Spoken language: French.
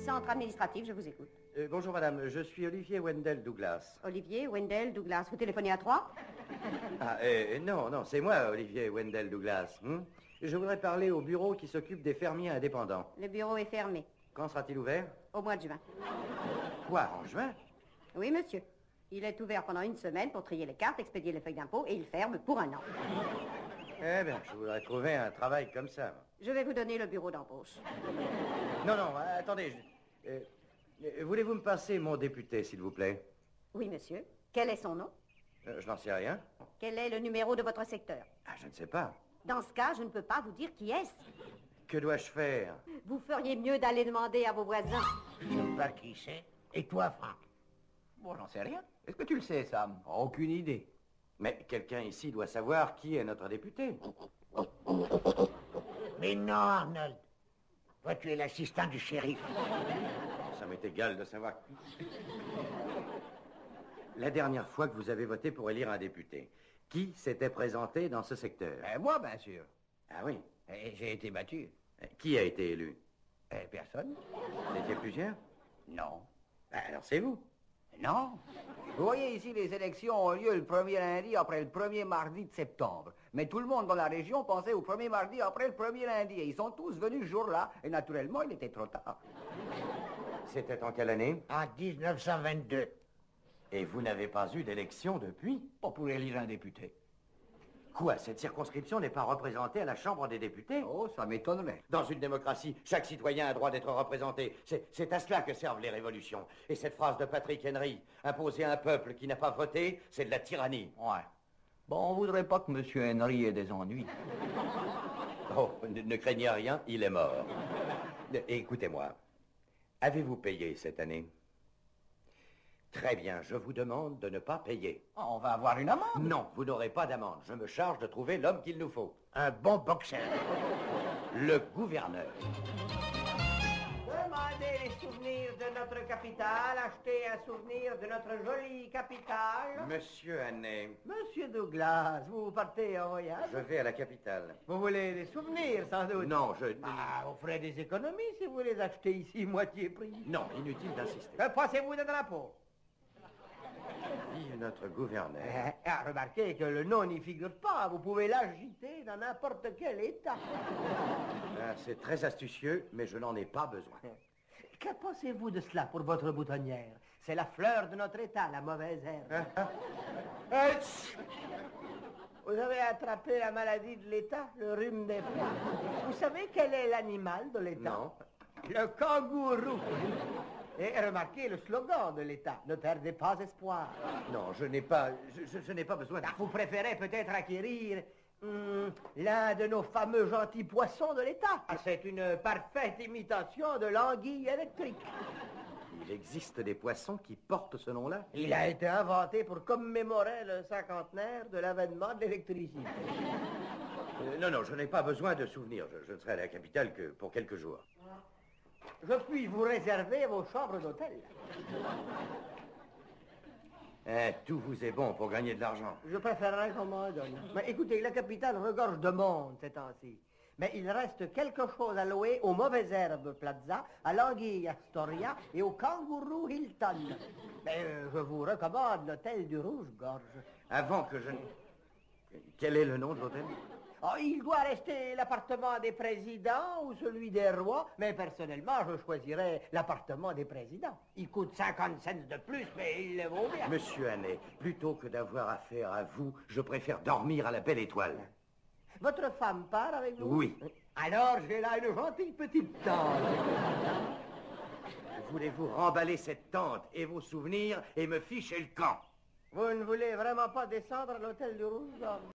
Centre administratif, je vous écoute. Bonjour madame, je suis Olivier Wendell Douglas. Olivier, Wendell, Douglas, vous téléphonez à 3? Ah, non, c'est moi, Olivier Wendell Douglas. Je voudrais parler au bureau qui s'occupe des fermiers indépendants. Le bureau est fermé. Quand sera-t-il ouvert? Au mois de juin. Quoi, en juin? Oui, monsieur. Il est ouvert pendant une semaine pour trier les cartes, expédier les feuilles d'impôt et il ferme pour 1 an. Eh bien, je voudrais trouver un travail comme ça. Je vais vous donner le bureau d'embauche. Non, attendez. Voulez-vous me passer mon député, s'il vous plaît? Oui, monsieur. Quel est son nom? Je n'en sais rien. Quel est le numéro de votre secteur? Ah, je ne sais pas. Dans ce cas, je ne peux pas vous dire qui est-ce. Que dois-je faire? Vous feriez mieux d'aller demander à vos voisins. Je ne sais pas qui c'est. Et toi, Franck? Bon, j'en sais rien. Est-ce que tu le sais, Sam? Aucune idée. Mais quelqu'un ici doit savoir qui est notre député. Mais non, Arnold. Toi, tu es l'assistant du shérif. Ça m'est égal de savoir. La dernière fois que vous avez voté pour élire un député, qui s'était présenté dans ce secteur? Moi, bien sûr. Ah oui. Et j'ai été battu. Qui a été élu? Personne? Vous étiez plusieurs? Non. Alors c'est vous. Non. Vous voyez ici, les élections ont lieu le premier lundi après le premier mardi de septembre. Mais tout le monde dans la région pensait au premier mardi après le premier lundi. Et ils sont tous venus ce jour-là. Et naturellement, il était trop tard. C'était en quelle année? En 1922. Et vous n'avez pas eu d'élection depuis? Pas pour élire un député. Quoi, cette circonscription n'est pas représentée à la Chambre des députés? Oh, ça m'étonnerait. Dans une démocratie, chaque citoyen a droit d'être représenté. C'est à cela que servent les révolutions. Et cette phrase de Patrick Henry, imposer à un peuple qui n'a pas voté, c'est de la tyrannie. Ouais. Bon, on voudrait pas que M. Henry ait des ennuis. Oh, ne craignez rien, il est mort. Écoutez-moi, avez-vous payé cette année? Très bien, je vous demande de ne pas payer. On va avoir une amende. Non, vous n'aurez pas d'amende. Je me charge de trouver l'homme qu'il nous faut. Un bon boxeur. Le gouverneur. Demandez les souvenirs de notre capitale, achetez un souvenir de notre jolie capitale. Monsieur Hannet, Monsieur Douglas, vous partez en voyage? je vais à la capitale. Vous voulez des souvenirs, sans doute? Non, Ah, vous ferez des économies si vous les achetez ici, moitié prix. Non, inutile d'insister. Passez-vous de drapeau. Vive notre gouverneur. Remarquez que le nom n'y figure pas. Vous pouvez l'agiter dans n'importe quel état. C'est très astucieux, mais je n'en ai pas besoin. Que pensez-vous de cela pour votre boutonnière? C'est la fleur de notre état, la mauvaise herbe. Vous avez attrapé la maladie de l'état, le rhume des foies. Vous savez quel est l'animal de l'état? Non. Le kangourou. Et remarquez le slogan de l'État, ne perdez pas espoir. Non, je n'ai pas besoin de... Vous préférez peut-être acquérir l'un de nos fameux gentils poissons de l'État. C'est une parfaite imitation de l'anguille électrique. Il existe des poissons qui portent ce nom-là? Il a été inventé pour commémorer le cinquantenaire de l'avènement de l'électricité. Non, je n'ai pas besoin de souvenirs. Je ne serai à la capitale que pour quelques jours. Je puis vous réserver vos chambres d'hôtel. Tout vous est bon pour gagner de l'argent. Je préférerais qu'on m'en donne. Mais écoutez, la capitale regorge de monde ces temps-ci. Mais il reste quelque chose à louer aux Mauvaises Herbes Plaza, à l'Anguille Astoria et au Kangourou Hilton. Mais je vous recommande l'hôtel du Rouge-Gorge. Avant que je... Quel est le nom de l'hôtel? Oh, il doit rester l'appartement des présidents ou celui des rois, mais personnellement, je choisirais l'appartement des présidents. Il coûte 50 cents de plus, mais il le vaut bien. Monsieur Hannet, plutôt que d'avoir affaire à vous, je préfère dormir à la belle étoile. Votre femme part avec vous? Oui. Alors, j'ai là une gentille petite tante. Voulez-vous remballer cette tente et vos souvenirs et me ficher le camp? Vous ne voulez vraiment pas descendre à l'hôtel du Rouge-Gorge?